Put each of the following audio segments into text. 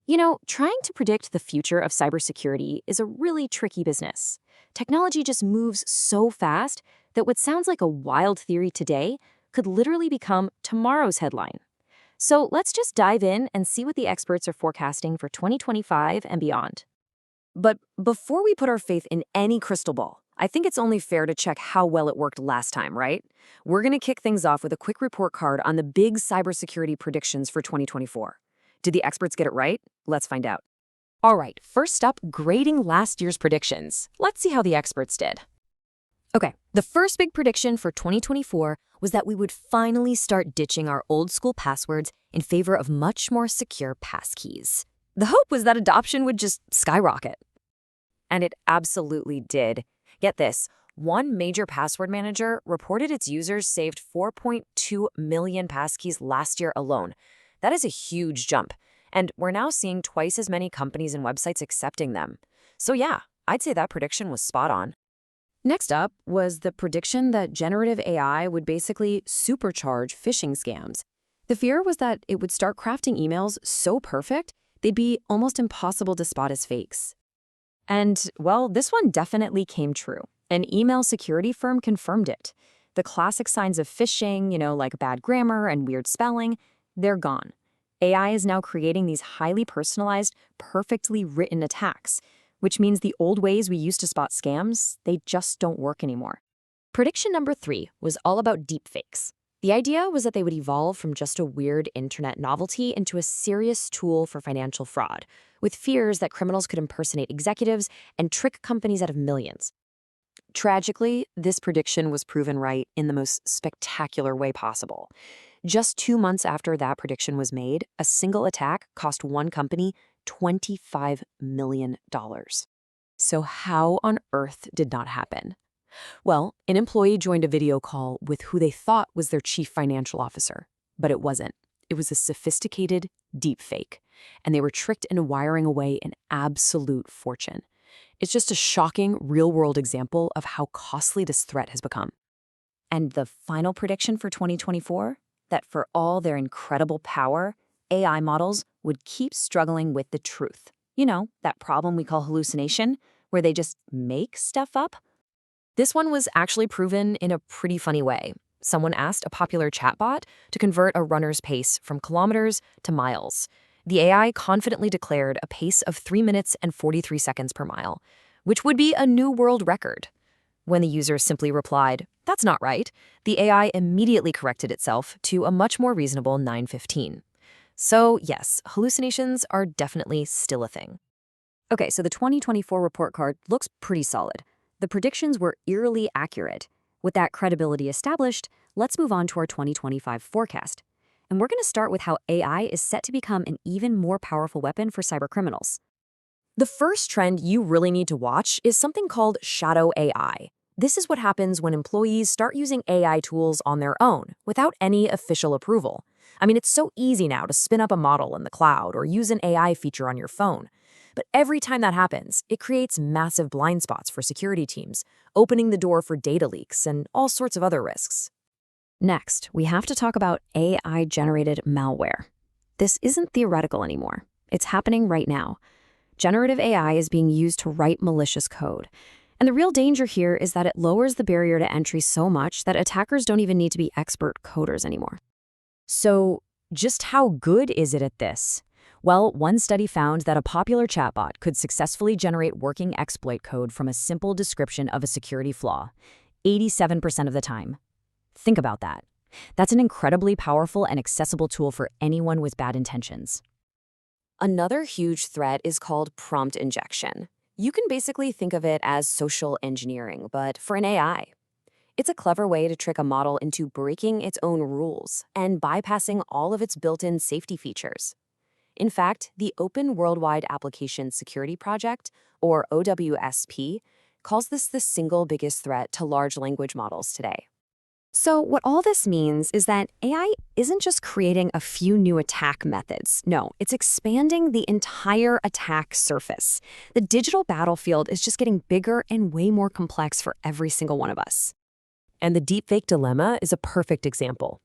Trying to predict the future of cybersecurity is a really tricky business. Technology just moves so fast that what sounds like a wild theory today could literally become tomorrow's headline. So let's just dive in and see what the experts are forecasting for 2025 and beyond. But before we put our faith in any crystal ball, I think it's only fair to check how well it worked last time, right? We're going to kick things off with a quick report card on the big cybersecurity predictions for 2024. Did the experts get it right? Let's find out. All right, first up, grading last year's predictions. Let's see how the experts did. Okay, the first big prediction for 2024 was that we would finally start ditching our old school passwords in favor of much more secure passkeys. The hope was that adoption would just skyrocket. And it absolutely did. Get this, one major password manager reported its users saved 4.2 million passkeys last year alone. That is a huge jump, and we're now seeing twice as many companies and websites accepting them. So yeah, I'd say that prediction was spot on. Next up was the prediction that generative AI would basically supercharge phishing scams. The fear was that it would start crafting emails so perfect, they'd be almost impossible to spot as fakes. And, well, this one definitely came true. An email security firm confirmed it. The classic signs of phishing, like bad grammar and weird spelling, they're gone. AI is now creating these highly personalized, perfectly written attacks, which means the old ways we used to spot scams, they just don't work anymore. Prediction number 3 was all about deepfakes. The idea was that they would evolve from just a weird internet novelty into a serious tool for financial fraud, with fears that criminals could impersonate executives and trick companies out of millions. Tragically, this prediction was proven right in the most spectacular way possible. Just 2 months after that prediction was made, a single attack cost one company $25 million. So how on earth did that happen? Well, an employee joined a video call with who they thought was their chief financial officer, but it wasn't. It was a sophisticated deepfake, and they were tricked into wiring away an absolute fortune. It's just a shocking, real-world example of how costly this threat has become. And the final prediction for 2024? That for all their incredible power, AI models would keep struggling with the truth. That problem we call hallucination, where they just make stuff up. This one was actually proven in a pretty funny way. Someone asked a popular chatbot to convert a runner's pace from kilometers to miles. The AI confidently declared a pace of 3 minutes and 43 seconds per mile, which would be a new world record. When the user simply replied, "That's not right," the AI immediately corrected itself to a much more reasonable 9:15. So yes, hallucinations are definitely still a thing. Okay, so the 2024 report card looks pretty solid. The predictions were eerily accurate. With that credibility established, let's move on to our 2025 forecast. And we're going to start with how AI is set to become an even more powerful weapon for cybercriminals. The first trend you really need to watch is something called shadow AI. This is what happens when employees start using AI tools on their own, without any official approval. It's so easy now to spin up a model in the cloud or use an AI feature on your phone. But every time that happens, it creates massive blind spots for security teams, opening the door for data leaks and all sorts of other risks. Next, we have to talk about AI-generated malware. This isn't theoretical anymore. It's happening right now. Generative AI is being used to write malicious code. And the real danger here is that it lowers the barrier to entry so much that attackers don't even need to be expert coders anymore. So, just how good is it at this? Well, one study found that a popular chatbot could successfully generate working exploit code from a simple description of a security flaw, 87% of the time. Think about that. That's an incredibly powerful and accessible tool for anyone with bad intentions. Another huge threat is called prompt injection. You can basically think of it as social engineering, but for an AI. It's a clever way to trick a model into breaking its own rules and bypassing all of its built-in safety features. In fact, the Open Worldwide Application Security Project, or OWSP, calls this the single biggest threat to large language models today. So what all this means is that AI isn't just creating a few new attack methods. No, it's expanding the entire attack surface. The digital battlefield is just getting bigger and way more complex for every single one of us. And the deepfake dilemma is a perfect example.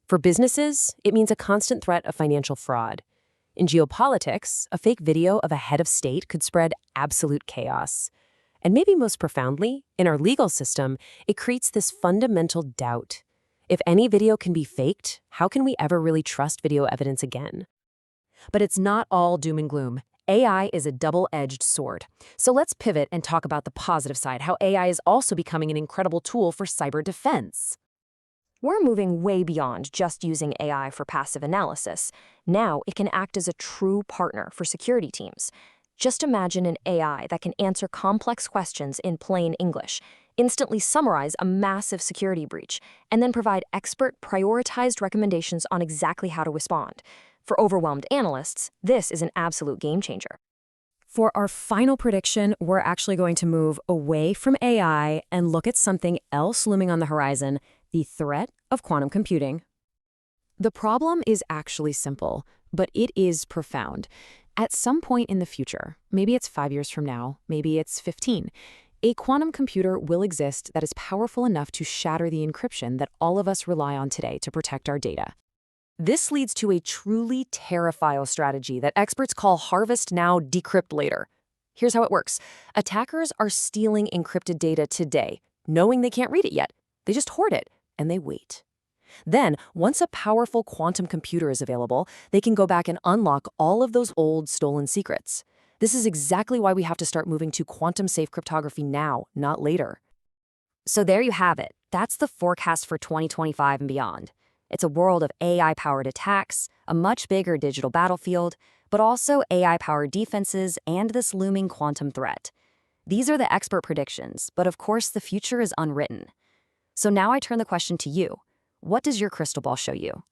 For businesses, it means a constant threat of financial fraud. In geopolitics, a fake video of a head of state could spread absolute chaos. And maybe most profoundly, in our legal system, it creates this fundamental doubt. If any video can be faked, how can we ever really trust video evidence again? But it's not all doom and gloom. AI is a double-edged sword. So let's pivot and talk about the positive side, how AI is also becoming an incredible tool for cyber defense. We're moving way beyond just using AI for passive analysis. Now it can act as a true partner for security teams. Just imagine an AI that can answer complex questions in plain English, instantly summarize a massive security breach, and then provide expert, prioritized recommendations on exactly how to respond. For overwhelmed analysts, this is an absolute game changer. For our final prediction, we're actually going to move away from AI and look at something else looming on the horizon, the threat of quantum computing. The problem is actually simple, but it is profound. At some point in the future, maybe it's 5 years from now, maybe it's 15, a quantum computer will exist that is powerful enough to shatter the encryption that all of us rely on today to protect our data. This leads to a truly terrifying strategy that experts call harvest now, decrypt later. Here's how it works. Attackers are stealing encrypted data today, knowing they can't read it yet. They just hoard it, and they wait. Then, once a powerful quantum computer is available, they can go back and unlock all of those old stolen secrets. This is exactly why we have to start moving to quantum-safe cryptography now, not later. So there you have it. That's the forecast for 2025 and beyond. It's a world of AI-powered attacks, a much bigger digital battlefield, but also AI-powered defenses and this looming quantum threat. These are the expert predictions, but of course the future is unwritten. So now I turn the question to you. What does your crystal ball show you?